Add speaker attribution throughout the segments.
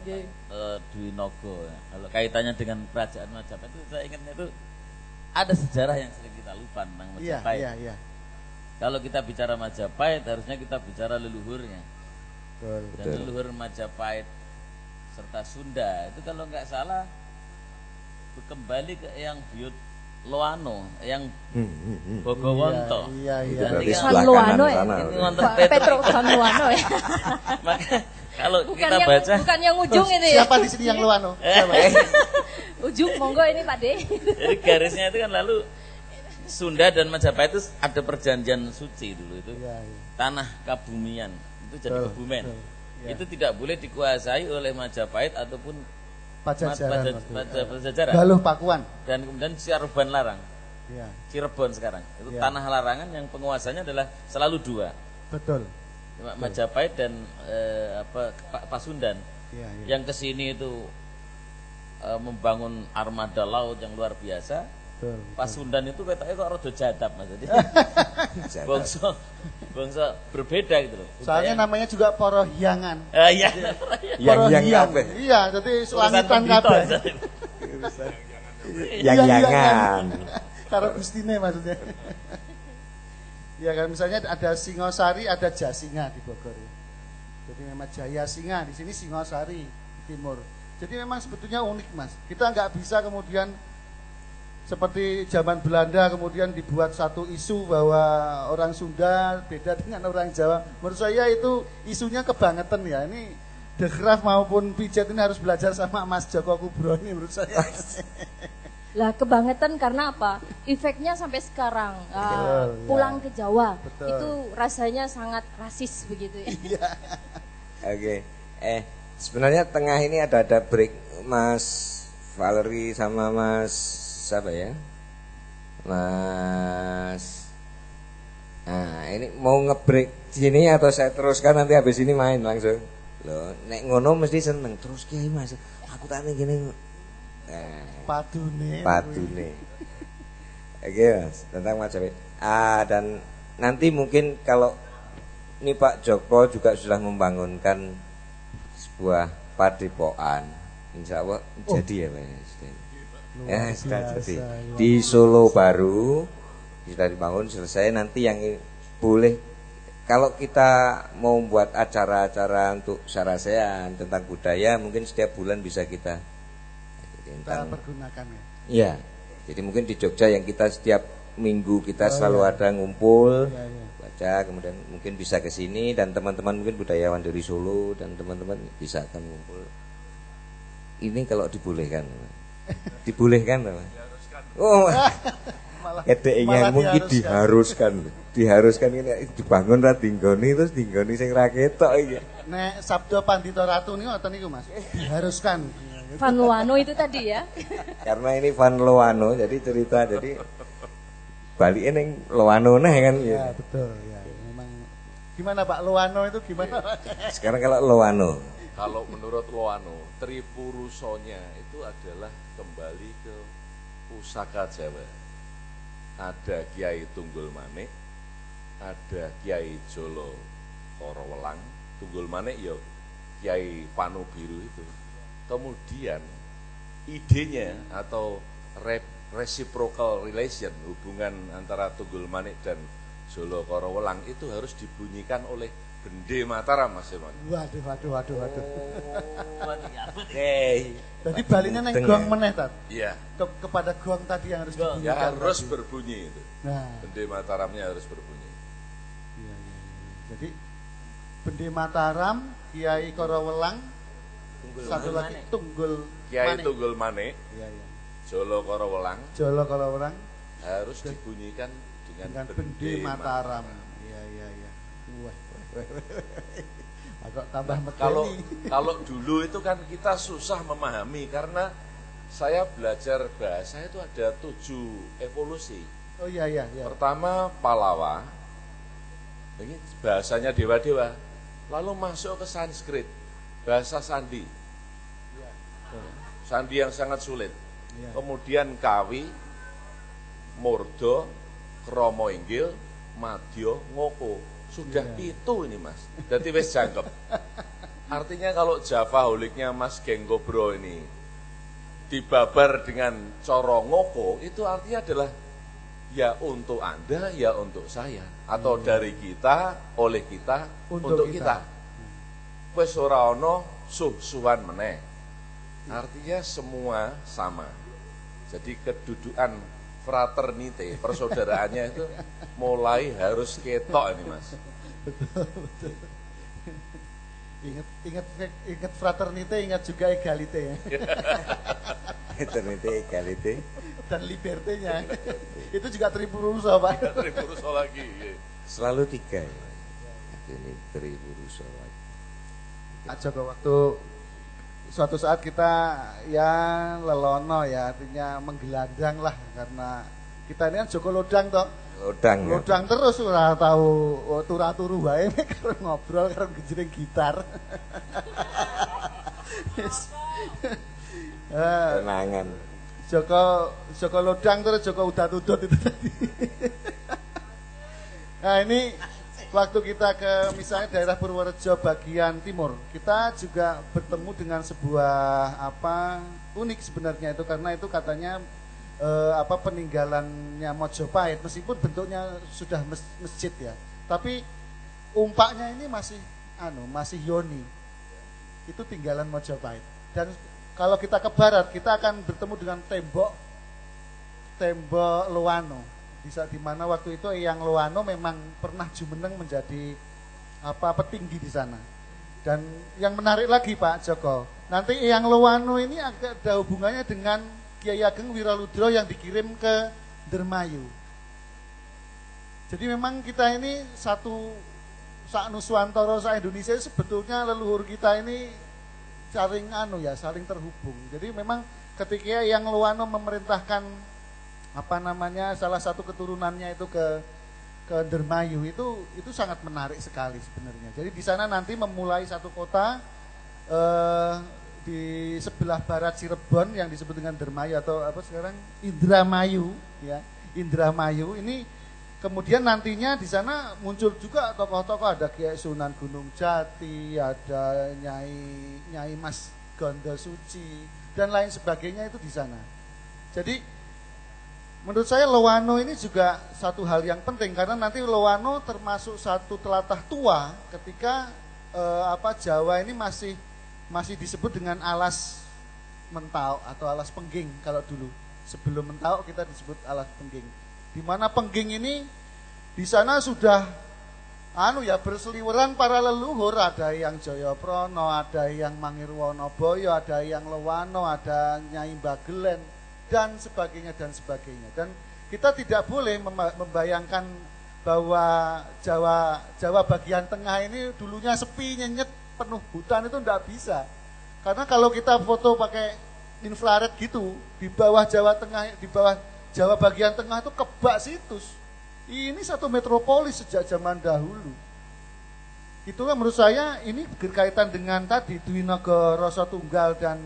Speaker 1: Dwi Nogo. Kalau kaitannya dengan kerajaan Majapahit itu saya ingatnya itu ada sejarah yang sering kita lupa tentang Majapahit.
Speaker 2: Iya.
Speaker 1: Kalau kita bicara Majapahit harusnya kita bicara leluhurnya.
Speaker 2: Betul.
Speaker 1: Dan leluhur Majapahit serta Sunda itu kalau nggak salah kembali ke yang Buyut Loano, yang Bogowonto.
Speaker 2: Iya.
Speaker 3: Van Loano ya.
Speaker 1: Petro
Speaker 3: Van Loano ya.
Speaker 1: Maka kalau
Speaker 3: bukan
Speaker 1: kita
Speaker 3: yang,
Speaker 1: baca
Speaker 3: bukan yang ujung ini.
Speaker 2: Siapa di sini yang Loano?
Speaker 3: Ujung monggo ini Pak De.
Speaker 1: Jadi garisnya itu kan lalu Sunda dan Majapahit itu ada perjanjian suci dulu itu.
Speaker 2: Iya.
Speaker 1: Tanah Kabumian itu jadi Kebumen.
Speaker 2: Ya.
Speaker 1: Itu tidak boleh dikuasai oleh Majapahit ataupun Pajajaran.
Speaker 2: Galuh Pakuan.
Speaker 1: Dan kemudian Cirebon larang.
Speaker 2: Iya.
Speaker 1: Cirebon sekarang. Itu
Speaker 2: Ya.
Speaker 1: tanah larangan yang penguasanya adalah selalu dua.
Speaker 2: Betul.
Speaker 1: Majapahit dan Pasundan.
Speaker 2: Iya.
Speaker 1: Yang kesini itu membangun armada laut yang luar biasa.
Speaker 2: Betul.
Speaker 1: Pasundan itu katanya kok rada jadab Mas. Jadi bangsa berbeda gitu loh.
Speaker 2: Soalnya namanya juga Porohyangan.
Speaker 1: Iya.
Speaker 2: Porohyang. Iya, jadi selangitan kabeh.
Speaker 4: Yang-yangan.
Speaker 2: Karo Gustine maksudnya. Ya kan misalnya ada Singosari, ada Jasinga di Bogor ya. Jadi memang Jaya Singa, di sini Singosari di timur. Jadi memang sebetulnya unik Mas. Kita nggak bisa kemudian seperti zaman Belanda kemudian dibuat satu isu bahwa orang Sunda beda dengan orang Jawa. Menurut saya itu isunya kebangetan ya. Ini The Craft maupun Pijat ini harus belajar sama Mas Joko Kubro ini menurut saya.
Speaker 3: Lah kebangetan karena apa? Efeknya sampai sekarang pulang ke Jawa itu rasanya sangat rasis begitu ya.
Speaker 4: Oke. Sebenarnya tengah ini ada break Mas Valerie sama Mas siapa ya? Mas. Nah, ini mau ngebreak sini atau saya teruskan nanti habis ini main langsung. Loh, nek ngono mesti seneng terus Kiai Mas. Aku tanya gini.
Speaker 2: Padune.
Speaker 4: Oke Mas, tentang Majapahit. Dan nanti mungkin kalau ini Pak Joko juga sudah membangunkan sebuah padepokan. Insya Allah jadi ya Mas. Sudah jadi. Di Solo baru sudah dibangun selesai. Nanti yang boleh kalau kita mau buat acara-acara untuk sarasean tentang budaya mungkin setiap bulan bisa kita
Speaker 2: pergunakan ya.
Speaker 4: Iya. Jadi mungkin di Jogja yang kita setiap minggu kita selalu ada ngumpul baca, kemudian mungkin bisa ke sini dan teman-teman mungkin budayawan dari Solo dan teman-teman bisa akan ngumpul. Ini kalau dibolehkan. Dibolehkan Mas. Oh. Edeknya mungkin diharuskan ini dibangun ra dinggoni terus dinggoni sing ra ketok iki.
Speaker 2: Nek Sabda Pandhita Ratu niku ngoten niku Mas. Diharuskan.
Speaker 3: Van Loano itu tadi ya.
Speaker 4: Karena ini Van Loano jadi cerita jadi balik ning Loano nah kan
Speaker 2: ya. Betul ya. Memang gimana Pak Loano itu gimana?
Speaker 4: Sekarang kalau Loano.
Speaker 5: Kalau menurut Loano, Tripurusonya itu adalah kembali ke pusaka Jawa. Ada Kiai Tunggul Manik, ada Kiai Jolo Korowelang, Tunggul Manik ya Kiai Panu Biru itu. Kemudian idenya atau reciprocal relation, hubungan antara Tunggul Manik dan Jolo Korowelang itu harus dibunyikan oleh Bende Mataram Mas Irwan.
Speaker 2: Waduh.
Speaker 4: Jadi
Speaker 2: baliknya neng gong meneh tat.
Speaker 5: Iya.
Speaker 2: Kepada gong tadi yang harus dibunyikan.
Speaker 5: Ya harus berbunyi itu.
Speaker 2: Nah.
Speaker 5: Bende Mataramnya harus berbunyi.
Speaker 2: Iya. Jadi Bende Mataram, Kiai Korowelang, satu lagi Tunggul
Speaker 5: Kiai Tunggul Manik.
Speaker 2: Iya.
Speaker 5: Jolo Korowelang harus dibunyikan dengan Bende Mataram.
Speaker 2: Iya. Wah. Agak tambah
Speaker 5: kalau dulu itu kan kita susah memahami karena saya belajar bahasa itu ada 7 evolusi.
Speaker 2: Oh iya.
Speaker 5: Pertama Palawa, ini bahasanya dewa-dewa. Lalu masuk ke Sanskrit, bahasa sandi. Sandi yang sangat sulit. Kemudian Kawi, Murdo, Kromo Inggil, Madya, Ngoko. Sudah itu ini Mas. Dadi wis jangkep. Artinya kalau Javaholiknya Mas Genggo Bro ini dibabar dengan coro ngoko, itu artinya adalah ya untuk Anda, ya untuk saya, atau dari kita, oleh kita, untuk kita. Wes ora ana suh-suhan meneh. Artinya semua sama. Jadi kedudukan fraternite, persaudaraannya itu mulai harus ketok ini, Mas.
Speaker 2: Betul. Ingat fraternite, ingat juga egalite ya.
Speaker 4: Fraternite, egalite
Speaker 2: dan libertenya. Itu juga tripuruso, Pak.
Speaker 5: Tripuruso lagi.
Speaker 4: Selalu 3 ya. Ini tripuruso lagi.
Speaker 2: Pak Joko, waktu suatu saat kita ya lelono ya, artinya menggelandang lah, karena kita ini kan Joko Lodang toh. Lodang terus ora tahu turu-turu wae karo ngobrol karo gejreng gitar.
Speaker 4: Kenangan.
Speaker 2: Joko Lodang terus Joko udat-udut itu tadi. Nah, ini waktu kita ke misalnya daerah Purworejo bagian timur, kita juga bertemu dengan sebuah unik sebenarnya itu, karena itu katanya peninggalannya Mojopahit, meskipun bentuknya sudah masjid ya, tapi umpaknya ini masih yoni. Itu tinggalan Mojopahit. Dan kalau kita ke barat, kita akan bertemu dengan tembok Loano. Di mana waktu itu Eyang Loano memang pernah jumeneng menjadi petinggi di sana. Dan yang menarik lagi Pak Joko, nanti Eyang Loano ini ada hubungannya dengan Kiai Ageng Wiraludro yang dikirim ke Dermayu. Jadi memang kita ini sak Nuswantara, sak Indonesia sebetulnya leluhur kita ini saling terhubung. Jadi memang ketika Eyang Loano memerintahkan salah satu keturunannya itu ke Dermayu, itu sangat menarik sekali sebenarnya. Jadi di sana nanti memulai satu kota di sebelah barat Cirebon yang disebut dengan Dermayu atau sekarang Indramayu ya. Indramayu ini kemudian nantinya di sana muncul juga tokoh-tokoh, ada Kiai Sunan Gunung Jati, ada Nyai Mas Gondo Suci dan lain sebagainya itu di sana. Jadi menurut saya Loano ini juga satu hal yang penting, karena nanti Loano termasuk satu telatah tua ketika Jawa ini masih disebut dengan alas Mentau atau alas Pengging. Kalau dulu sebelum Mentau kita disebut alas Pengging. Di mana Pengging ini di sana sudah berseliweran para leluhur, ada yang Jayaprana, ada yang Mangirwonoboyo, ada yang Loano, ada Nyai Bagelen dan sebagainya. Dan kita tidak boleh membayangkan bahwa Jawa bagian tengah ini dulunya sepi, nyenyet, penuh hutan, itu enggak bisa. Karena kalau kita foto pakai infrared gitu, di bawah Jawa Tengah, di bawah Jawa bagian tengah itu kebak situs. Ini satu metropolis sejak zaman dahulu. Itulah menurut saya ini berkaitan dengan tadi Dwinega Rasa Tunggal dan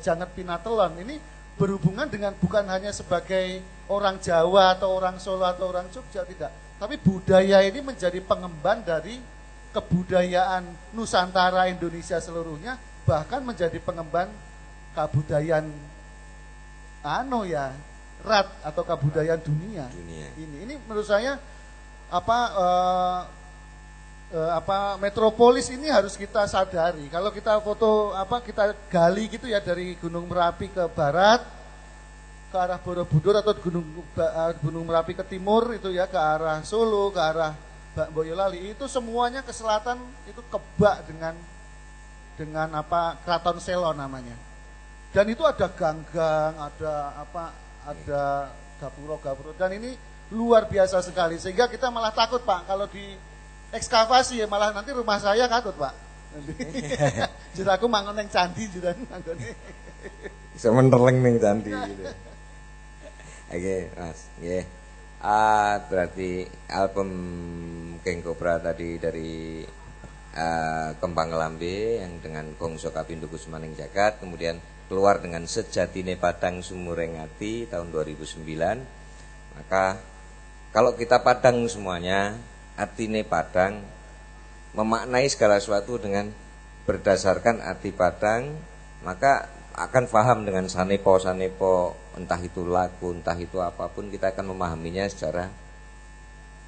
Speaker 2: Janget Pinatelon. Ini berhubungan dengan bukan hanya sebagai orang Jawa atau orang Solo atau orang Jogja, tidak. Tapi budaya ini menjadi pengemban dari kebudayaan Nusantara Indonesia seluruhnya, bahkan menjadi pengemban kabudayaan rat atau kabudayaan dunia. Ini menurut saya metropolis ini harus kita sadari. Kalau kita foto kita gali gitu ya, dari Gunung Merapi ke barat ke arah Borobudur, atau Gunung Merapi ke timur itu ya, ke arah Solo, ke arah Boyolali, itu semuanya ke selatan itu kebak dengan Keraton Selo namanya. Dan itu ada gang-gang, ada gapura-gapura, dan ini luar biasa sekali, sehingga kita malah takut Pak kalau di ekskavasi ya, malah nanti rumah saya katut Pak. Jadi aku mangon neng candi juga manggone.
Speaker 4: Bisa menerleng neng candi gitu. Oke, Mas. Nggih. Berarti album Geng Kobra tadi dari Kembang Lambe yang dengan Gongso Kapindho Kusmaning Jagat, kemudian keluar dengan Sejatine Padang Sumureng Ati tahun 2009. Maka kalau kita padang semuanya, artine padang, memaknai segala sesuatu dengan berdasarkan arti Padang, maka akan paham dengan sanepo-sanepo, entah itu lagu, entah itu apapun, kita akan memahaminya secara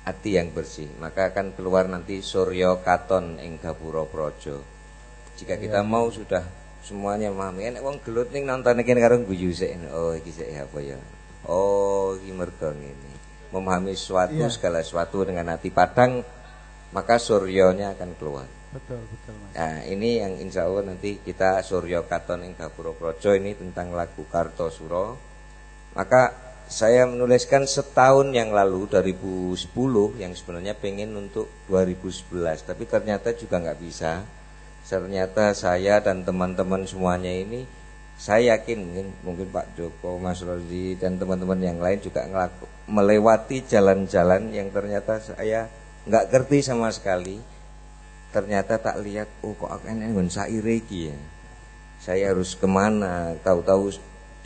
Speaker 4: arti yang bersih. Maka akan keluar nanti Surya Katon ing Gapura Praja. Jika kita mau sudah semuanya memahami, nek wong gelut ning nonton iki karo guyu sik, oh iki sik apa ya. Oh, iki mergo ngene. Memahami sesuatu, segala sesuatu dengan hati Padang, maka suryanya akan keluar.
Speaker 2: Betul, betul Mas.
Speaker 4: Nah, ini yang insya Allah nanti kita Surya Katon ing Gapura Praja, ini tentang lagu Kartosuro. Maka saya menuliskan setahun yang lalu 2010 yang sebenarnya pengen untuk 2011, tapi ternyata juga nggak bisa. Ternyata saya dan teman-teman semuanya ini, saya yakin mungkin Pak Joko, Mas Rozi dan teman-teman yang lain juga melewati jalan-jalan yang ternyata saya nggak ngerti sama sekali. Ternyata tak lihat, oh kok akan nggon saire iki ya. Saya harus kemana? Tahu-tahu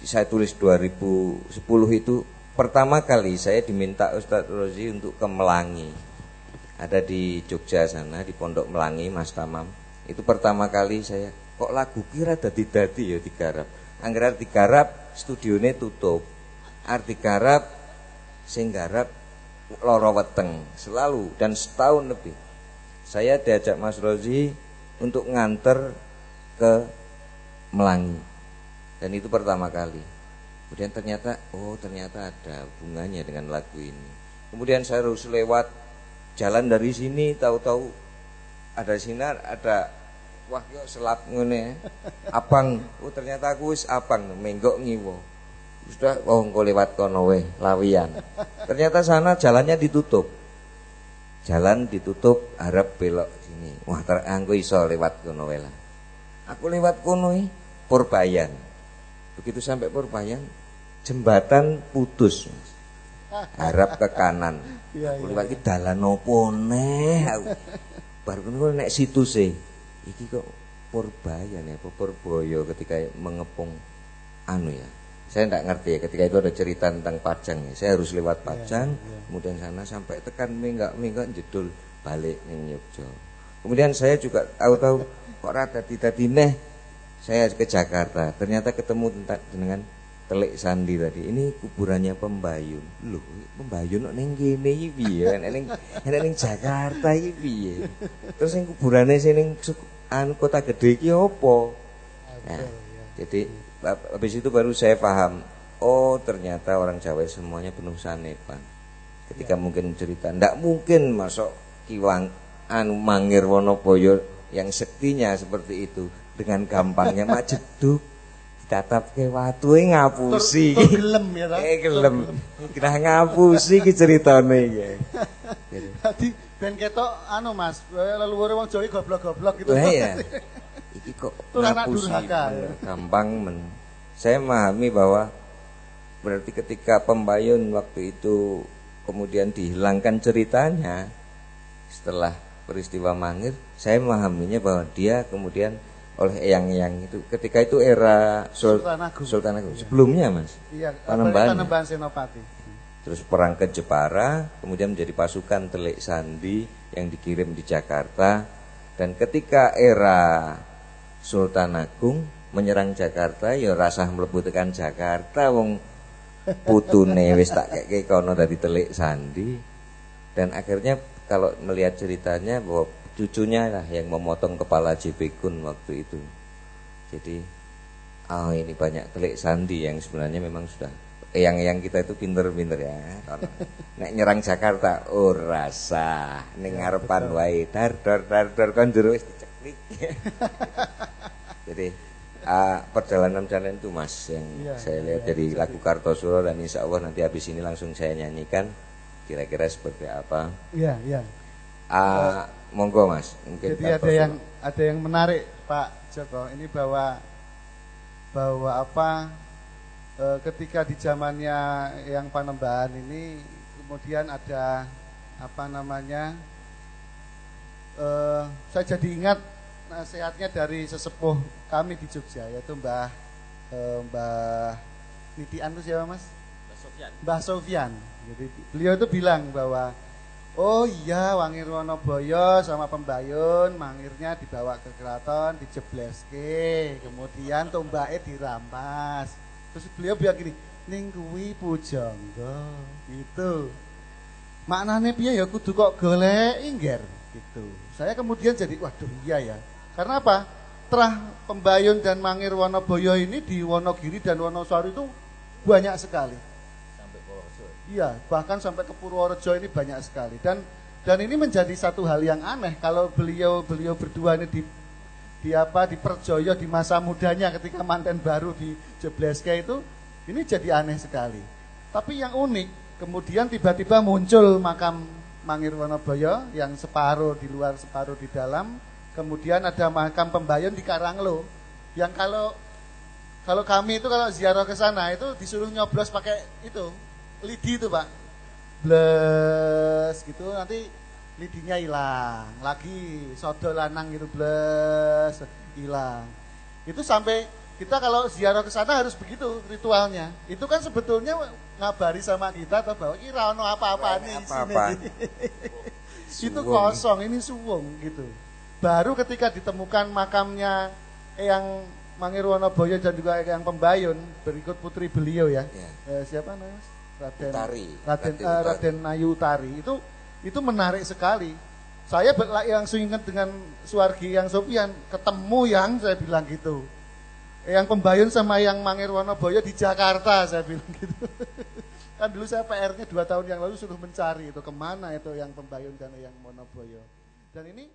Speaker 4: saya tulis 2010 itu pertama kali saya diminta Ustadz Rozi untuk ke Melangi. Ada di Jogja sana, di Pondok Melangi, Mas Tamam. Itu pertama kali saya, kok lagu kira dadi-dadi ya digarap. Angger digarap, studionya tutup. Arti garap, sing garap loro weteng selalu dan setahun lebih. Saya diajak Mas Rozi untuk nganter ke Melangi. Dan itu pertama kali. Kemudian ternyata, oh ternyata ada hubungannya dengan lagu ini. Kemudian saya harus lewat jalan dari sini, tahu-tahu ada sinar, ada wah yo selap ngene. Abang, oh ternyata aku wis abang menggok ngiwo. Sudah oh engko lewat kono weh, lawian. Ternyata sana jalannya ditutup. Jalan ditutup, harap belok sini. Wah, aku iso lewat kono wae lah. Aku lewat kono Purbayan. Begitu sampai Purbayan, jembatan putus. Harap ke kanan. Aku lewat iki dalan opo neh. Baru ngono nek situse. Iki kok Purbayan ya, apa Purboyo ketika mengepung anu ya. Saya tidak ngerti ya, ketika itu ada cerita tentang Pajang ya. Saya harus lewat Pajang, kemudian sana sampai tekan minggat jedul balik ning Yogyakarta. Kemudian saya juga tahu-tahu kok rada tadi neh saya ke Jakarta. Ternyata ketemu dengan Telik Sandi tadi. Ini kuburannya Pembayun. Loh, Pembayun kok ning kene iki piye? Ning Jakarta iki piye? Terus ning kuburane sing ning kota gede iki opo? Nah, jadi habis itu baru saya paham, oh ternyata orang Jawa semuanya penuh sanepan. Ketika mungkin cerita, ndak mungkin masuk Kiwang Mangir Wonoboyo yang sektinya seperti itu dengan gampangnya mak jeduk ditatap ke watu ngapusi.
Speaker 2: Gelem ya ta?
Speaker 4: Gelem. Kena ngapusi ki ceritane iki.
Speaker 2: Dadi ben ketok anu Mas, leluhur wong Jawa goblok-goblok gitu.
Speaker 4: Lah ya. Iki kok ngapusi gampang men. Saya memahami bahwa berarti ketika Pembayun waktu itu kemudian dihilangkan ceritanya setelah peristiwa Mangir, saya memahaminya bahwa dia kemudian oleh eyang-eyang itu ketika itu era Sultan Agung. Sebelumnya Mas.
Speaker 2: Iya,
Speaker 4: Panembahan
Speaker 2: Senopati.
Speaker 4: Terus perang ke Jepara, kemudian menjadi pasukan Telik Sandi yang dikirim di Jakarta. Dan ketika era Sultan Agung menyerang Jakarta, ya rasah mlebu tekan Jakarta wong putune wis tak keke kono dari Telik Sandi. Dan akhirnya kalau melihat ceritanya bahwa cucunya lah yang memotong kepala JP Kun waktu itu. Jadi ini banyak Telik Sandi yang sebenarnya memang sudah yang kita itu pinter-pinter ya. Nek nyerang Jakarta rasa ning ngarepan wae dar kon jero wis diceklik. Jadi perjalanan itu Mas yang saya lihat dari lagu Kartosuro, dan insya Allah nanti habis ini langsung saya nyanyikan kira-kira seperti apa.
Speaker 2: Iya.
Speaker 4: Monggo Mas. Mungkin
Speaker 2: jadi ada yang menarik Pak Joko ini bahwa apa ketika di zamannya yang Panembahan ini kemudian ada apa namanya saya jadi ingat nasihatnya dari sesepuh kami di Jogja, yaitu Mbah Nitian itu siapa Mas?
Speaker 1: Mbah Sofyan.
Speaker 2: Mbah Sofyan. Jadi beliau itu bilang bahwa Oh iya, Wangir Wonoboyo sama Pembayun, mangirnya dibawa ke keraton, dijebleske, kemudian tombake dirampas. Terus beliau bilang gini, ning kuwi pujangga, gitu. Maknanya piye ya kudu kok goleki ngger, gitu. Saya kemudian jadi, waduh iya ya. Karena apa? Terah Pembayun dan Mangir Wonoboyo ini di Wonogiri dan Wonosari itu banyak sekali. Iya, bahkan sampai ke Purworejo ini banyak sekali. Dan ini menjadi satu hal yang aneh kalau beliau berdua ini diperjoyo di masa mudanya ketika manten baru di Jebleske itu, ini jadi aneh sekali. Tapi yang unik, kemudian tiba-tiba muncul makam Mangir Wonoboyo yang separuh di luar, separuh di dalam. Kemudian ada makam Pembayun di Karanglo, yang kalau kami itu kalau ziarah ke sana itu disuruh nyoblos pakai itu lidi itu Pak, bles gitu, nanti lidinya hilang, lagi sodo lanang gitu, bles hilang. Itu sampai kita kalau ziarah ke sana harus begitu ritualnya. Itu kan sebetulnya ngabari sama kita atau bahwa kira ono apa-apa nih sini. Itu kosong, ini suwung gitu. Baru ketika ditemukan makamnya yang Mangir Wonoboyo dan juga yang Pembayun berikut putri beliau ya. Siapa namanya? Raden Ayu Utari itu menarik sekali. Saya langsung ingat dengan Suwargi yang Sofian, ketemu yang saya bilang gitu. Yang Pembayun sama yang Mangir Wonoboyo di Jakarta, saya bilang gitu. Kan dulu saya PR-nya 2 tahun yang lalu suruh mencari itu kemana itu yang Pembayun dan yang Wonoboyo. Dan ini